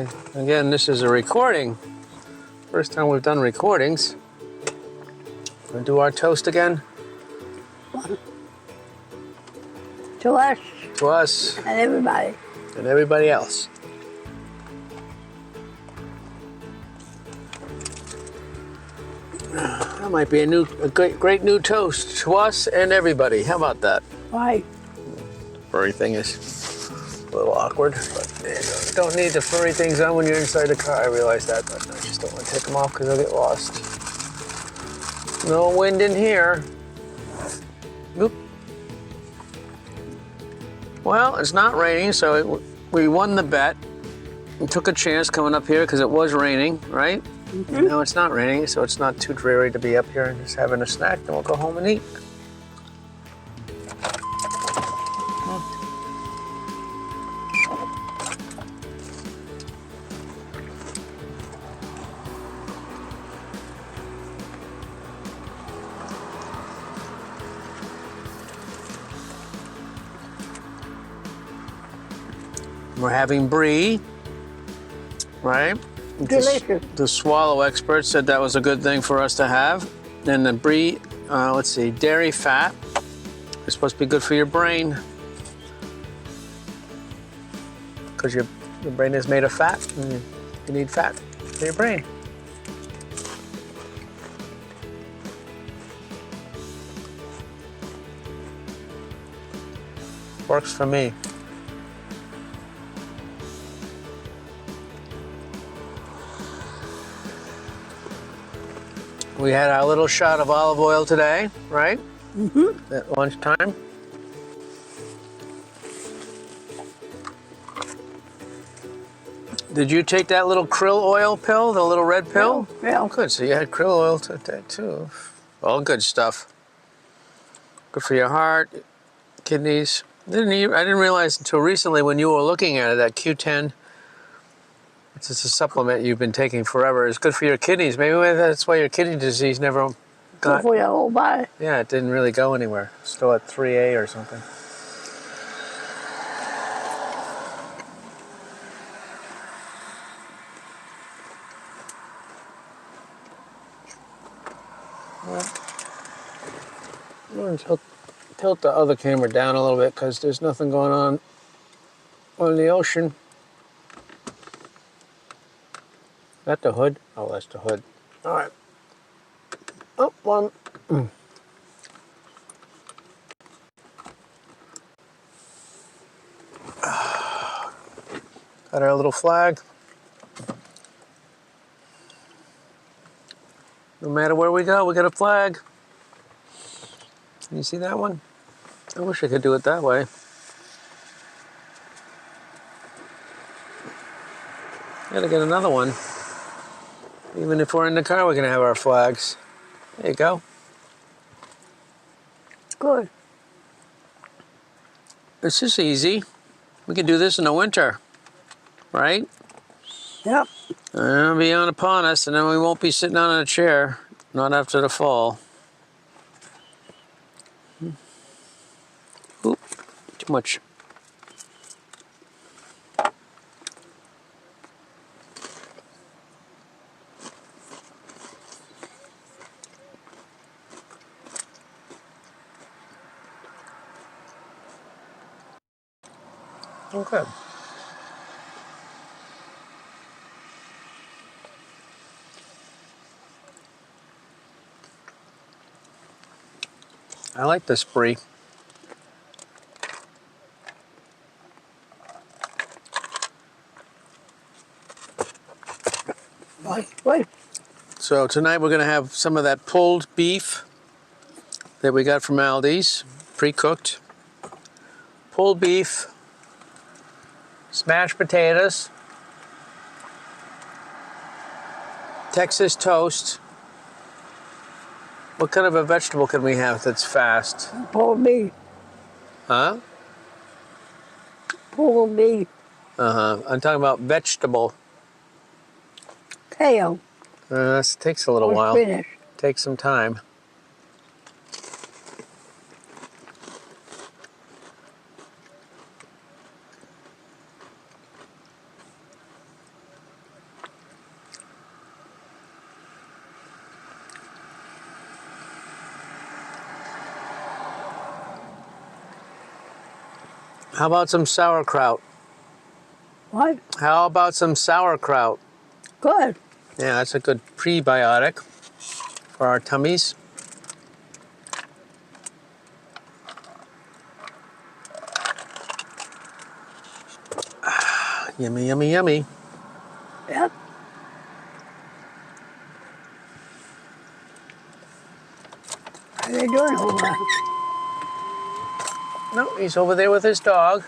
Okay, again, this is a recording. First time we've done recordings. We'll do our toast again. To us. To us. And everybody. And everybody else. That might be a great new toast to us and everybody. How about that? Right. Furry thing is a little awkward, but there you go. Don't need the furry things on when you're inside the car. I realize that, but I just don't want to take them off because they'll get lost. No wind in here. Oop. Well, it's not raining, so we won the bet. We took a chance coming up here because it was raining, right? Mm-hmm. Now it's not raining, so it's not too dreary to be up here and just having a snack. Then we'll go home and eat. We're having brie, right? Delicious. The swallow expert said that was a good thing for us to have. And the brie, let's see, dairy fat is supposed to be good for your brain. Because your brain is made of fat, and you need fat for your brain. Works for me. We had our little shot of olive oil today, right? Mm-hmm. At lunchtime. Did you take that little krill oil pill, the little red pill? Yeah. Good, so you had krill oil today too. All good stuff. Good for your heart, kidneys. I didn't realize until recently when you were looking at it, that Q10, it's just a supplement you've been taking forever. It's good for your kidneys. Maybe that's why your kidney disease never got... Good for your whole body. Yeah, it didn't really go anywhere. Still at 3A or something. I'm going to tilt the other camera down a little bit because there's nothing going on the ocean. Is that the hood? Oh, that's the hood. All right. Oh, one. Got our little flag. No matter where we go, we got a flag. Can you see that one? I wish I could do it that way. Gotta get another one. Even if we're in the car, we're gonna have our flags. There you go. Good. This is easy. We can do this in the winter, right? Yep. It'll be on upon us, and then we won't be sitting on a chair. Not after the fall. Oop, too much. Okay. I like this brie. Wait. So tonight we're going to have some of that pulled beef that we got from Aldi's, pre-cooked. Pulled beef, smashed potatoes, Texas toast. What kind of a vegetable can we have that's fast? Pulled beef. Huh? Pulled beef. Uh-huh. I'm talking about vegetable. Kale. This takes a little Or while. spinach. Takes some time. How about some sauerkraut? What? How about some sauerkraut? Good. Yeah, that's a good prebiotic for our tummies. Yummy, yummy, yummy. Yep. How are they doing over there? No, he's over there with his dog.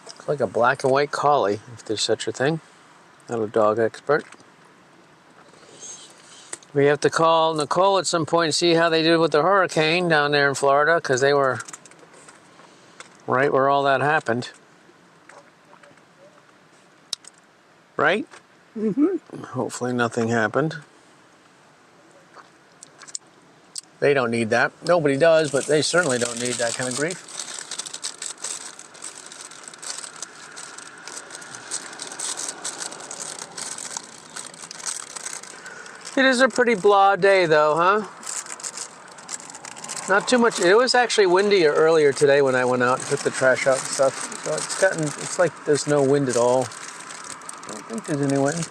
Looks like a black and white collie, if there's such a thing. Not a dog expert. We have to call Nicole at some point and see how they did with the hurricane down there in Florida, because they were right where all that happened. Right? Mm-hmm. Hopefully nothing happened. They don't need that. Nobody does, but they certainly don't need that kind of grief. It is a pretty blah day, though, huh? Not too much. It was actually windier earlier today when I went out and took the trash out and stuff. So it's like there's no wind at all. I don't think there's any wind.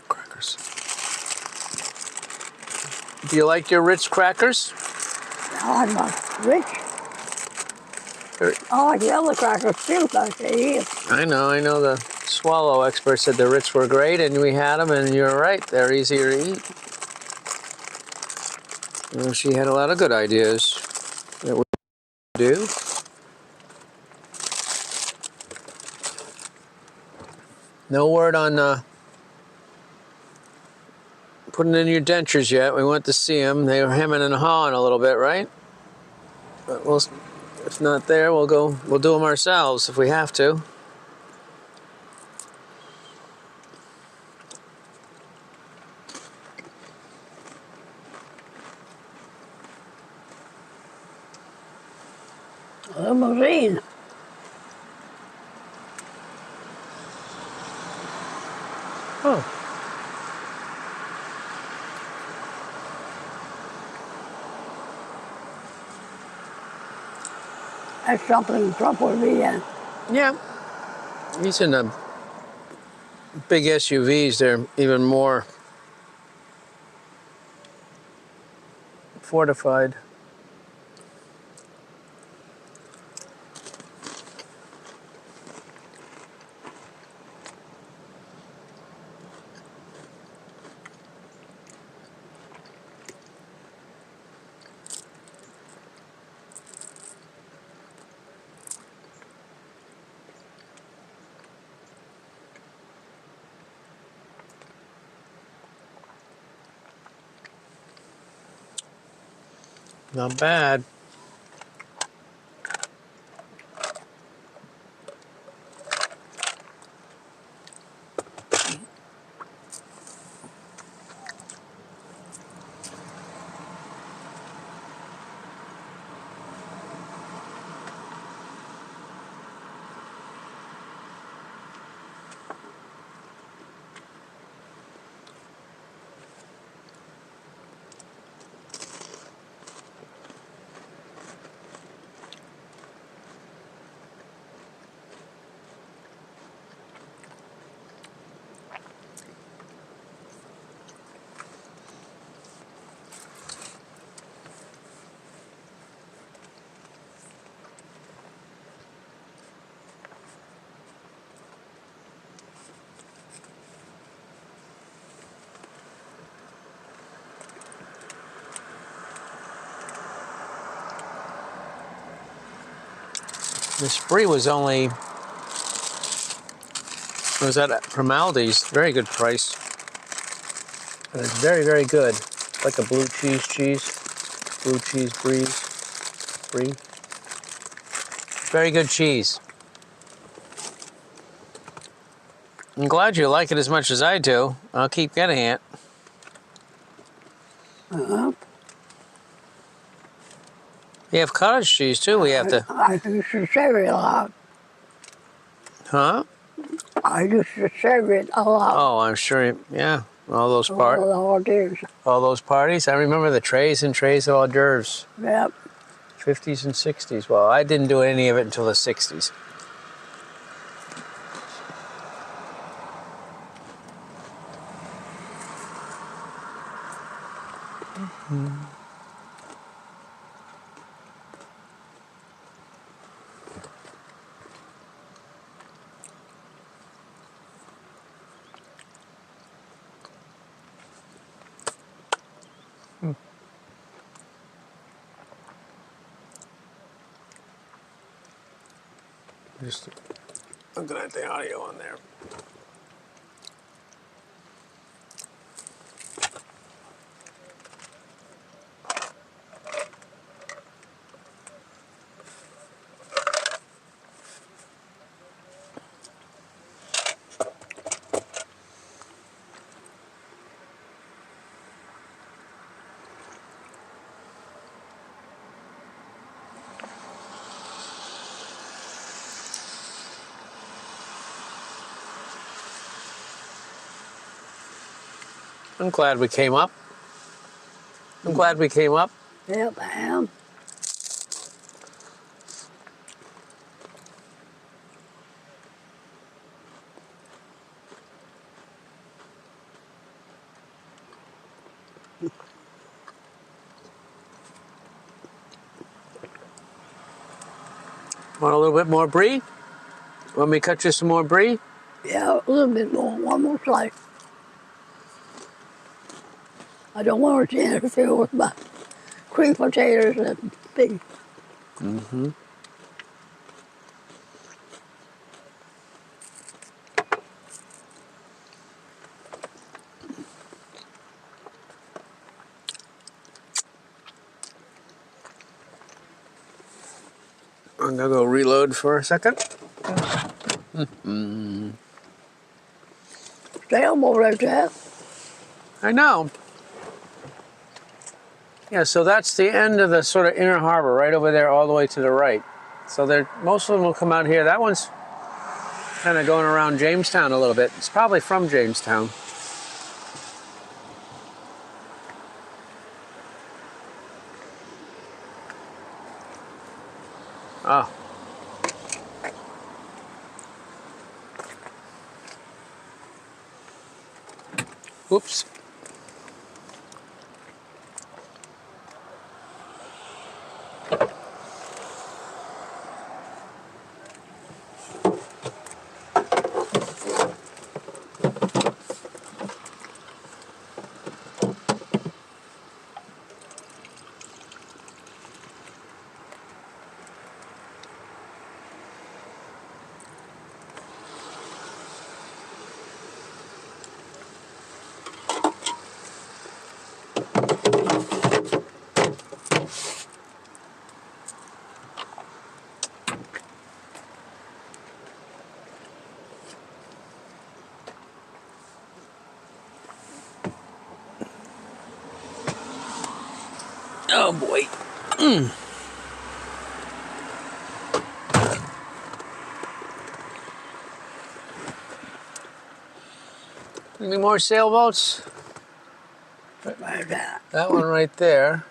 Crackers. Do you like your Ritz crackers? Now I'm not rich. I like the other crackers too, because they eat. I know. The swallow expert said the Ritz were great, and we had them, and you're right. They're easier to eat. Well, she had a lot of good ideas that we do. No word on putting in your dentures yet. We went to see them. They were hemming and hawing a little bit, right? But if not there, we'll do them ourselves if we have to. Limousine. Oh. That's something Trump would be in. Yeah. He's in the big SUVs. They're even more fortified. Not bad. The spree was only, was that from Aldi's? Very good price. And it's very, very good. It's like a blue cheese. Blue cheese brie. Very good cheese. I'm glad you like it as much as I do. I'll keep getting it. Uh-huh. We have cottage cheese too. We have to. I used to serve it a lot. Huh? I used to serve it a lot. Oh, I'm sure. Yeah. All those All the hors d'oeuvres. all those parties. I remember the trays and trays of hors d'oeuvres. Yep. 50s and 60s. Well, I didn't do any of it until the 60s. Just looking at the audio on there. I'm glad we came up. I'm glad we came up. Yep, I am. Want a little bit more brie? Want me to cut you some more brie? Yeah, a little bit more. One more slice. I don't want it to interfere with my cream potatoes and pig. Mm-hmm. I'm gonna go reload for a second. Stay on over there, I know. Yeah, so that's the end of the sort of inner harbor, right over there, all the way to the right. So most of them will come out here. That one's kind of going around Jamestown a little bit. It's probably from Jamestown. Oh. Oops. Oh boy. Any more sailboats? right there. That one right there.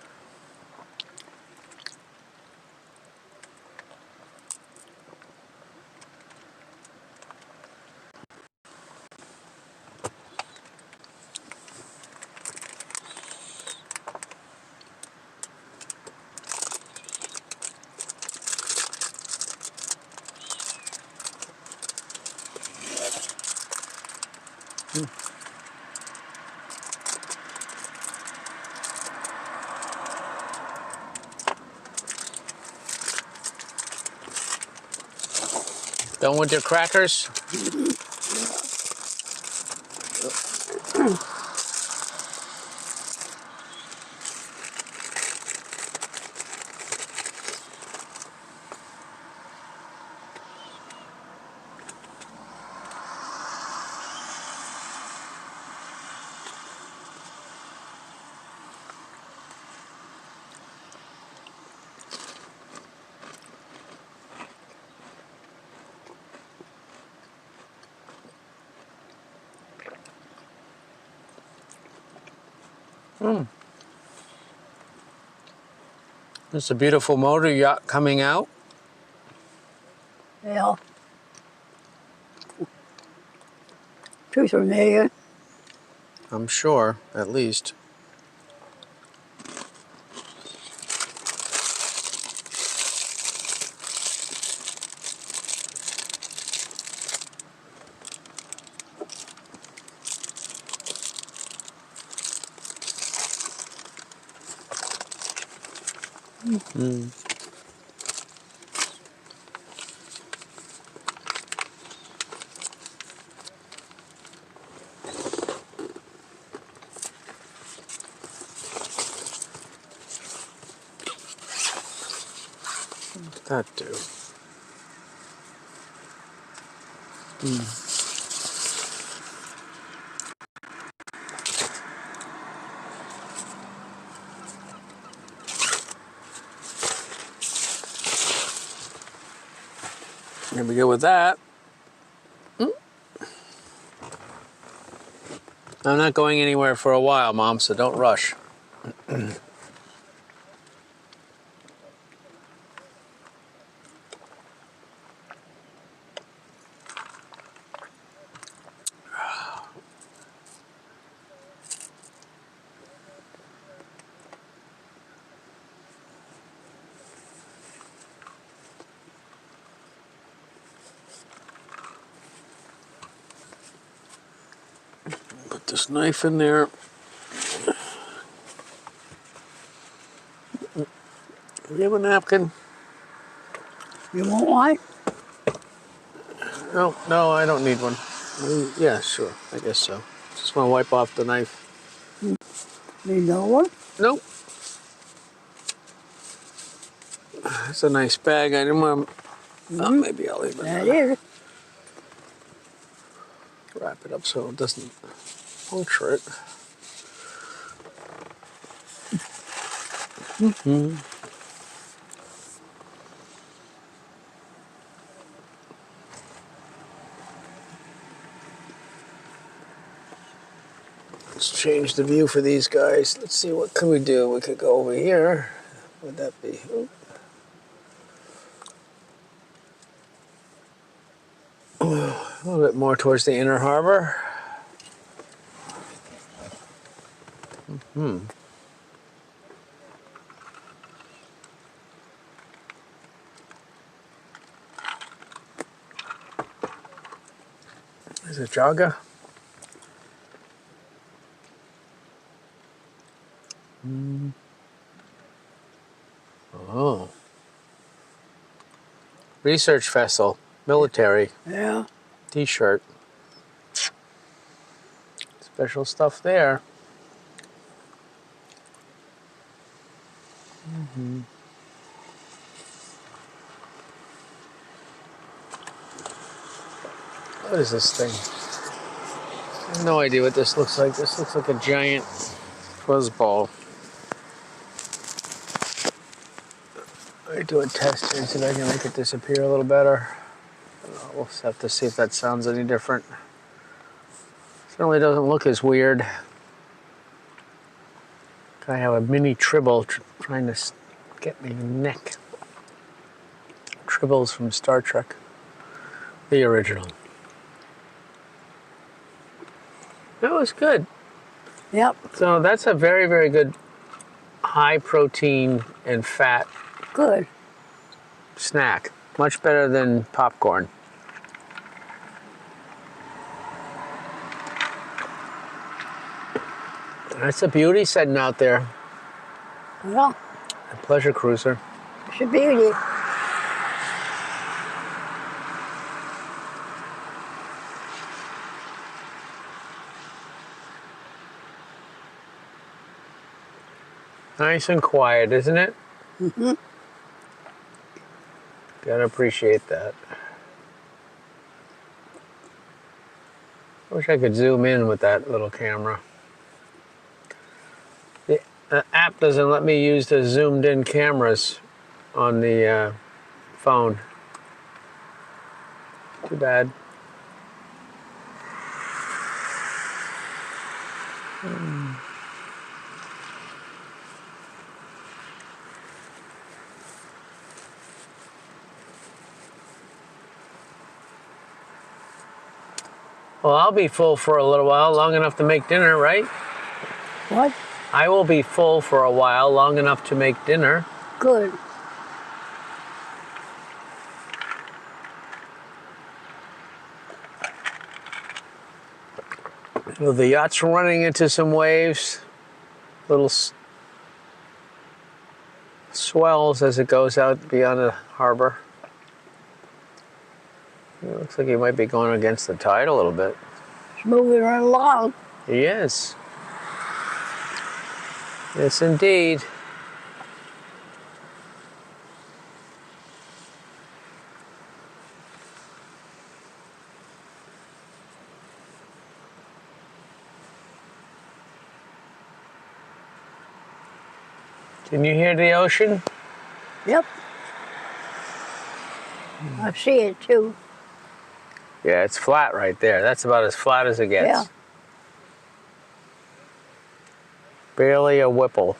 Done with your crackers? There's a beautiful motor yacht coming out. Yeah. 2-3 million. I'm sure, at least. What's that do? Here we go with that. I'm not going anywhere for a while, Mom, so don't rush. Put this knife in there. Do you have a napkin? You want one? No, no, I don't need one. Yeah, sure, I guess so. Just want to wipe off the knife. Need no one? Nope. That's a nice bag. I didn't want to... Oh, maybe I'll leave it. That is. Wrap it up so it doesn't puncture it. Let's change the view for these guys. Let's see, what can we do? We could go over here. What would that be? Oop. A little bit more towards the inner harbor. Is it Jaga? Oh. Research vessel, military, Yeah. t-shirt. Special stuff there. What is this thing? I have no idea what this looks like. This looks like a giant fuzzball. I do a test here and see if I can make it disappear a little better. We'll just have to see if that sounds any different. Certainly doesn't look as weird. I have a mini Tribble trying to get me neck. Tribbles from Star Trek, the original. That was good. Yep. So that's a very, very good high protein and fat Good. snack. Much better than popcorn. That's a beauty sitting out there. Yeah. A pleasure cruiser. It's a beauty. Nice and quiet, isn't it? Mm-hmm. Gotta appreciate that. I wish I could zoom in with that little camera. The app doesn't let me use the zoomed in cameras on the phone. Too bad. Well, I'll be full for a little while, long enough to make dinner, right? What? I will be full for a while, long enough to make dinner. Good. Well, the yacht's running into some waves, little swells as it goes out beyond the harbor. It looks like he might be going against the tide a little bit. It's moving right along. He is. Yes, indeed. Can you hear the ocean? Yep. I see it too. Yeah, it's flat right there. That's about as flat as it gets. Yeah. Barely a whipple.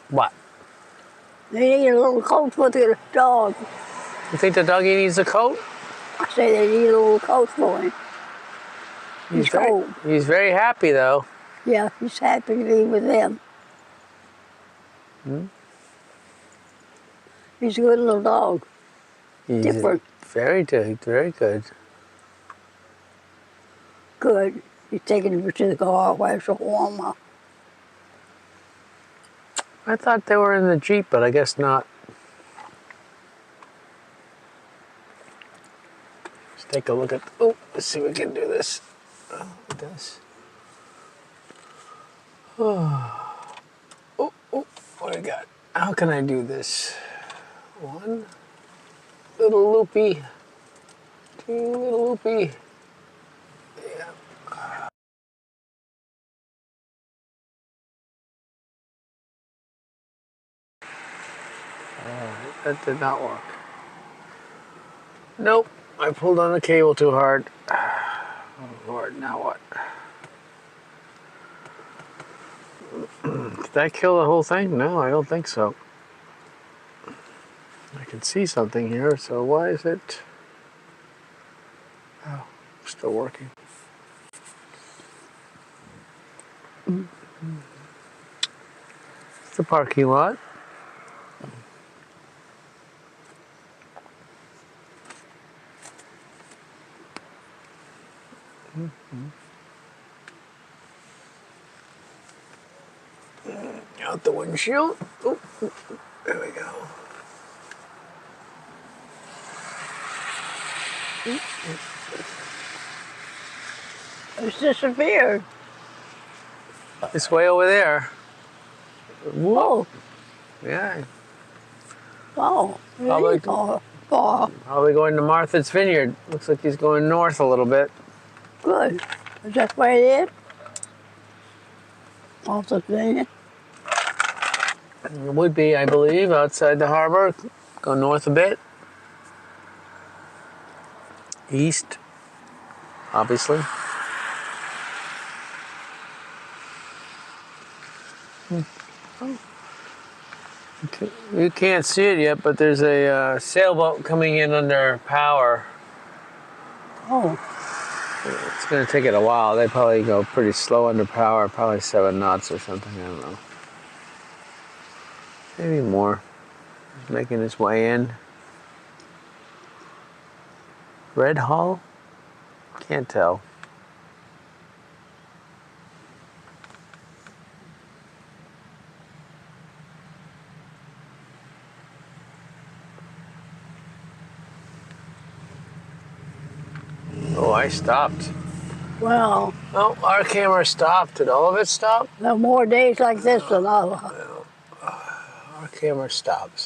What? They need a little coat for the dog. You think the doggy needs a coat? I say they need a little coat for him. He's cold. He's very happy though. Yeah, he's happy to be with them. He's a good little dog. He's Different. Very good, very good. Good. He's taking him to the car where it's warmer. I thought they were in the Jeep, but I guess not. Let's take a look at. Oh, let's see if we can do this. Oh, it does. Oh, oh, what do I got? How can I do this? One little loopy, two little loopy. Yeah. That did not work. Nope, I pulled on the cable too hard. Oh Lord, now what? Did that kill the whole thing? No, I don't think so. I can see something here, so why is it? Oh, still working. It's the parking lot. Out the windshield. Oh, there we go. It's disappeared. It's way over there. Whoa. Yeah. Oh. Probably- Oh. Probably going to Martha's Vineyard. Looks like he's going north a little bit. Good. Is that where it is? Also Vineyard. It would be, I believe, outside the harbor. Go north a bit. East, obviously. Oh. You can't see it yet, but there's a sailboat coming in under power. Oh. It's going to take it a while. They probably go pretty slow under power, probably 7 knots or something. I don't know. Maybe more. He's making his way in. Red Hull? Can't tell. Oh, I stopped. Well, Oh, our camera stopped. Did all of it stop? there are more days like this than other. Our camera stops.